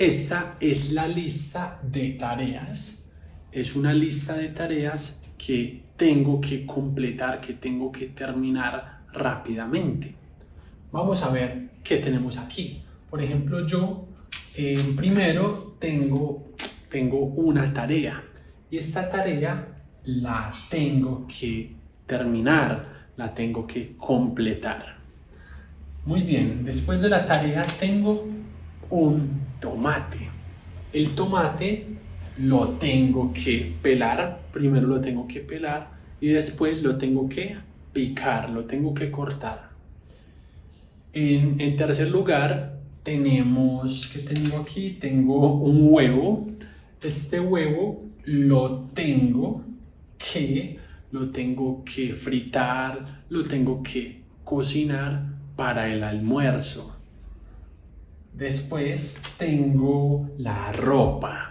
Esta es la lista de tareas. Es una lista de tareas que tengo que completar, que tengo que terminar rápidamente. Vamos a ver qué tenemos aquí. Por ejemplo, yo primero tengo una tarea y esta tarea la tengo que terminar, la tengo que completar. Muy bien, después de la tarea tengo un tomate. El tomate lo tengo que pelar, primero lo tengo que pelar y después lo tengo que picar, lo tengo que cortar. En tercer lugar tenemos, ¿qué tengo aquí? Tengo un huevo. Este huevo lo tengo que fritar, lo tengo que cocinar para el almuerzo. Después tengo la ropa.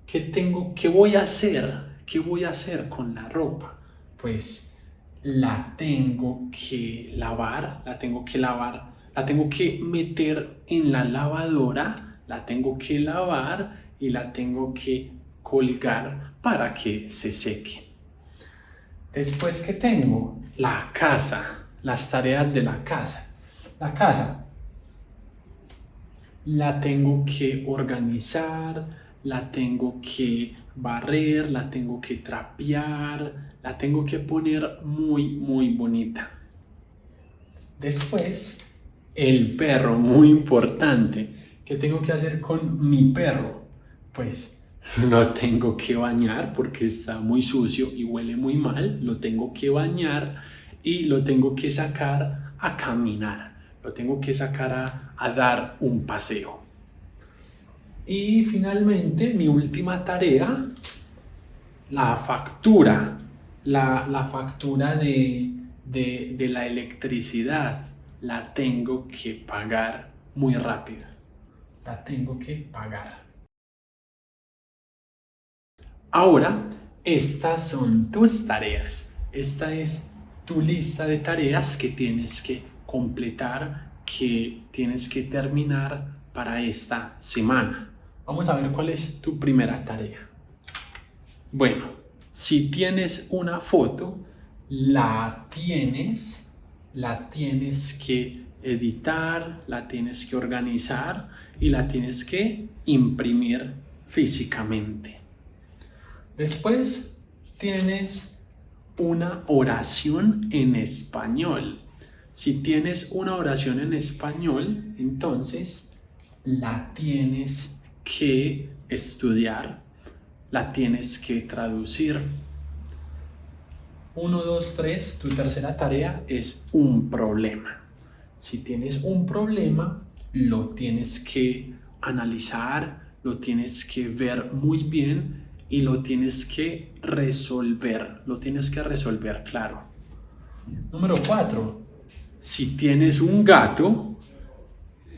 ¿Qué voy a hacer? ¿Qué voy a hacer con la ropa? Pues la tengo que lavar, la tengo que meter en la lavadora, la tengo que lavar y la tengo que colgar para que se seque. Después, ¿qué tengo? La casa, las tareas de la casa. La casa la tengo que organizar, la tengo que barrer, la tengo que trapear, la tengo que poner muy bonita. Después, el perro, muy importante. ¿Qué tengo que hacer con mi perro? Pues lo tengo que bañar porque está muy sucio y huele muy mal. Lo tengo que bañar y lo tengo que sacar a caminar. Lo tengo que sacar a dar un paseo. Y finalmente, mi última tarea, la factura. La factura de la electricidad. La tengo que pagar muy rápido. La tengo que pagar. Ahora, estas son tus tareas. Esta es tu lista de tareas que tienes que completar, que tienes que terminar para esta semana. Vamos a ver cuál es tu primera tarea. Bueno, si tienes una foto, la tienes que editar, la tienes que organizar y la tienes que imprimir físicamente. Después tienes una oración en español. Si tienes una oración en español, entonces la tienes que estudiar, la tienes que traducir. 1, 2, 3, tu tercera tarea es un problema. Si tienes un problema, lo tienes que analizar, lo tienes que ver muy bien y lo tienes que resolver. Lo tienes que resolver, claro. Número 4. Si tienes un gato,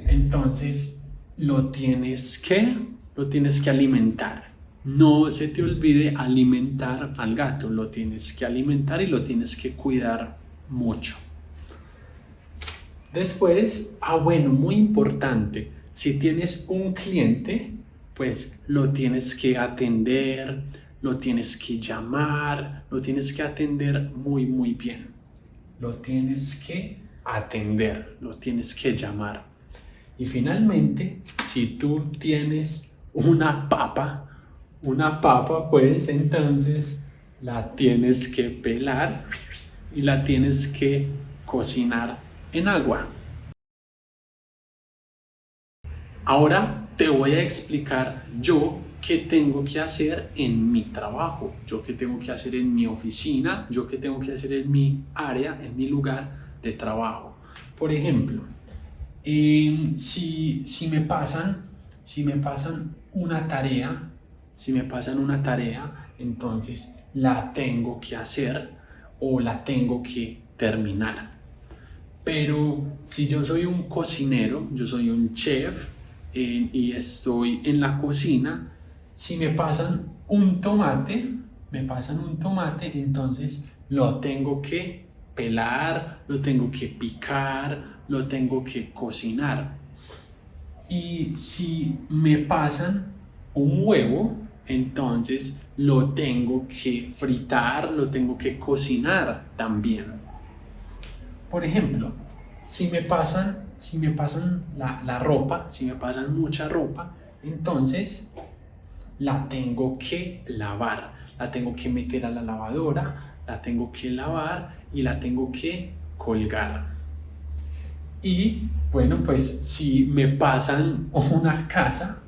entonces lo tienes que alimentar. No se te olvide alimentar al gato, lo tienes que alimentar y lo tienes que cuidar mucho. Después, bueno, muy importante, si tienes un cliente, pues lo tienes que atender, lo tienes que llamar, lo tienes que atender muy bien. Lo tienes que atender, lo tienes que llamar. Y finalmente, si tú tienes una papa, pues entonces la tienes que pelar y la tienes que cocinar en agua. Ahora te voy a explicar yo qué tengo que hacer en mi trabajo, yo qué tengo que hacer en mi oficina, yo qué tengo que hacer en mi área, en mi lugar de trabajo. Por ejemplo, si me pasan una tarea, entonces la tengo que hacer o la tengo que terminar. Pero si yo soy un cocinero, yo soy un chef y estoy en la cocina, si me pasan un tomate, entonces lo tengo que pelar, lo tengo que picar, lo tengo que cocinar. Y si me pasan un huevo, entonces lo tengo que fritar, lo tengo que cocinar también. Por ejemplo, si me pasan la ropa, si me pasan mucha ropa, entonces la tengo que lavar, la tengo que meter a la lavadora, la tengo que lavar y la tengo que colgar. Y bueno, pues si me pasan una casa,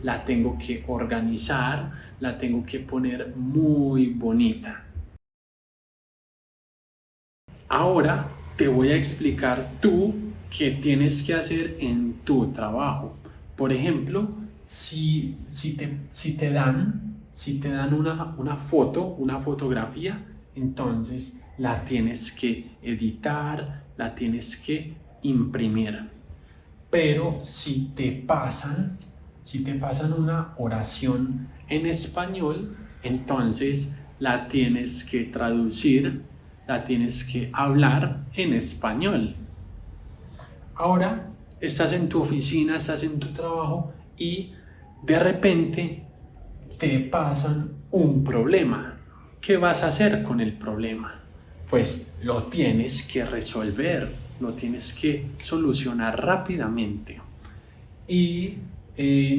la tengo que organizar, la tengo que poner muy bonita. Ahora te voy a explicar tú qué tienes que hacer en tu trabajo. Por ejemplo, si te dan una foto, una fotografía, entonces la tienes que editar, la tienes que imprimir. Pero si te pasan una oración en español, entonces la tienes que traducir, la tienes que hablar en español. Ahora estás en tu oficina, estás en tu trabajo y de repente te pasan un problema. ¿Qué vas a hacer con el problema? Pues lo tienes que resolver, lo tienes que solucionar rápidamente. Y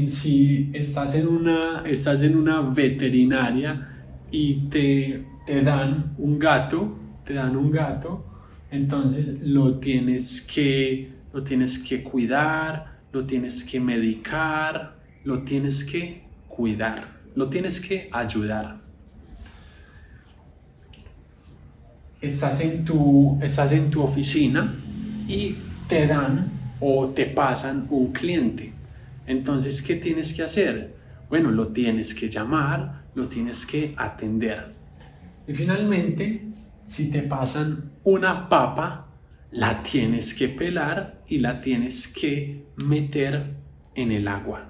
si estás en una veterinaria y te dan un gato, entonces lo tienes que cuidar, lo tienes que medicar, lo tienes que cuidar, lo tienes que ayudar. Estás en tu oficina y te dan o te pasan un cliente. Entonces, ¿qué tienes que hacer? Bueno, lo tienes que llamar, lo tienes que atender. Y finalmente, si te pasan una papa, la tienes que pelar y la tienes que meter en el agua.